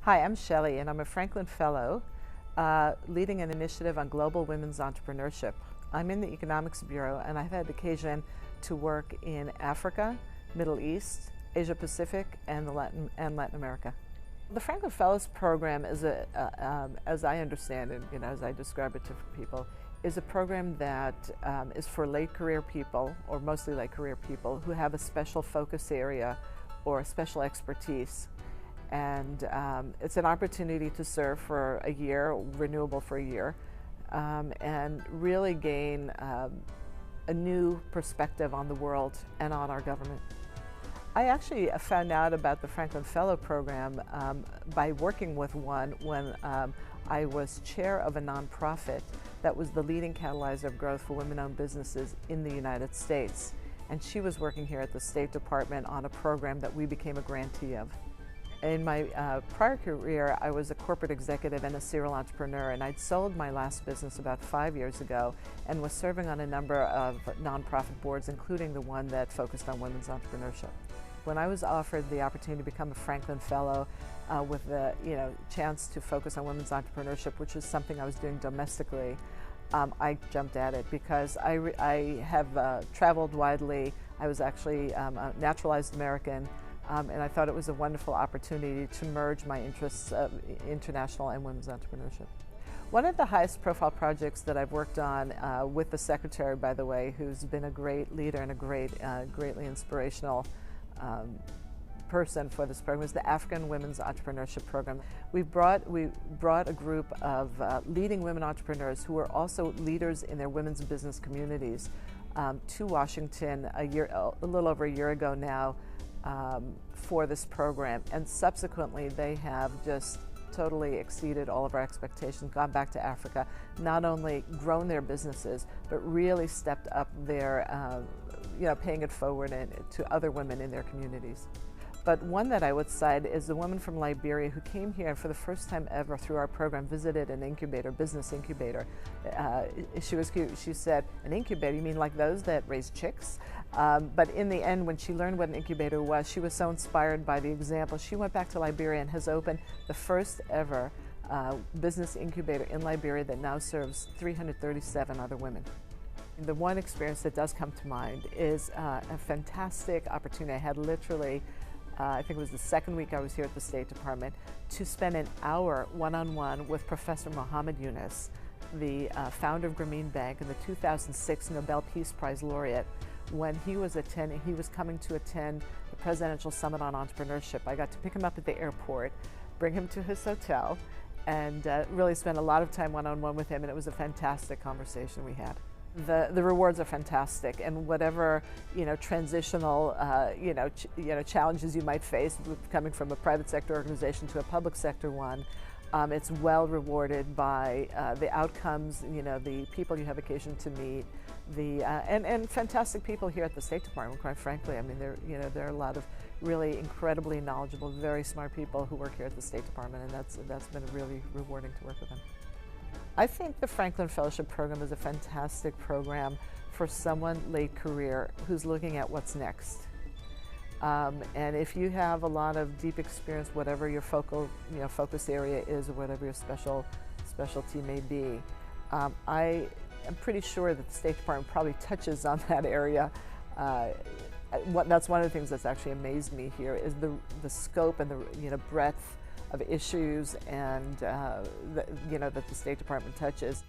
Hi, I'm Shelley, and I'm a Franklin Fellow leading an initiative on global women's entrepreneurship. I'm in the Economics Bureau, and I've had occasion to work in Africa, Middle East, Asia Pacific, and Latin America. The Franklin Fellows Program is as I understand it, as I describe it to people, is a program that is for late career people, or mostly late career people, who have a special focus area or a special expertise. And it's an opportunity to serve for a year, renewable for a year, and really gain a new perspective on the world and on our government. I actually found out about the Franklin Fellow Program by working with one when I was chair of a nonprofit that was the leading catalyzer of growth for women-owned businesses in the United States. And she was working here at the State Department on a program that we became a grantee of. In my prior career, I was a corporate executive and a serial entrepreneur, and I'd sold my last business about 5 years ago and was serving on a number of nonprofit boards, including the one that focused on women's entrepreneurship. When I was offered the opportunity to become a Franklin Fellow with the chance to focus on women's entrepreneurship, which is something I was doing domestically, I jumped at it because I have traveled widely. I was actually a naturalized American. And I thought it was a wonderful opportunity to merge my interests of international and women's entrepreneurship. One of the highest profile projects that I've worked on with the Secretary, by the way, who's been a great leader and a greatly inspirational person for this program, is the African Women's Entrepreneurship Program. We brought a group of leading women entrepreneurs who are also leaders in their women's business communities to Washington a little over a year ago now. For this program, and subsequently they have just totally exceeded all of our expectations, gone back to Africa, not only grown their businesses, but really stepped up their, paying it forward to other women in their communities. But one that I would cite is the woman from Liberia who came here and for the first time ever through our program visited an incubator, business incubator. She was cute. She said, "An incubator? You mean like those that raise chicks?" But in the end, when she learned what an incubator was, she was so inspired by the example. She went back to Liberia and has opened the first ever business incubator in Liberia that now serves 337 other women. The one experience that does come to mind is a fantastic opportunity. I had literally I think it was the second week I was here at the State Department, to spend an hour one-on-one with Professor Muhammad Yunus, the founder of Grameen Bank and the 2006 Nobel Peace Prize laureate. When he was coming to attend the Presidential Summit on Entrepreneurship, I got to pick him up at the airport, bring him to his hotel, and really spend a lot of time one-on-one with him, and it was a fantastic conversation we had. The rewards are fantastic, and whatever transitional challenges you might face coming from a private sector organization to a public sector one, it's well rewarded by the outcomes, the people you have occasion to meet, and fantastic people here at the State Department. Quite frankly, I mean there are a lot of really incredibly knowledgeable, very smart people who work here at the State Department, and that's been really rewarding to work with them. I think the Franklin Fellowship Program is a fantastic program for someone late career who's looking at what's next. And if you have a lot of deep experience, whatever your focus area is, or whatever your specialty may be, I am pretty sure that the State Department probably touches on that area. That's one of the things that's actually amazed me here is the scope and the breadth of issues and that the State Department touches.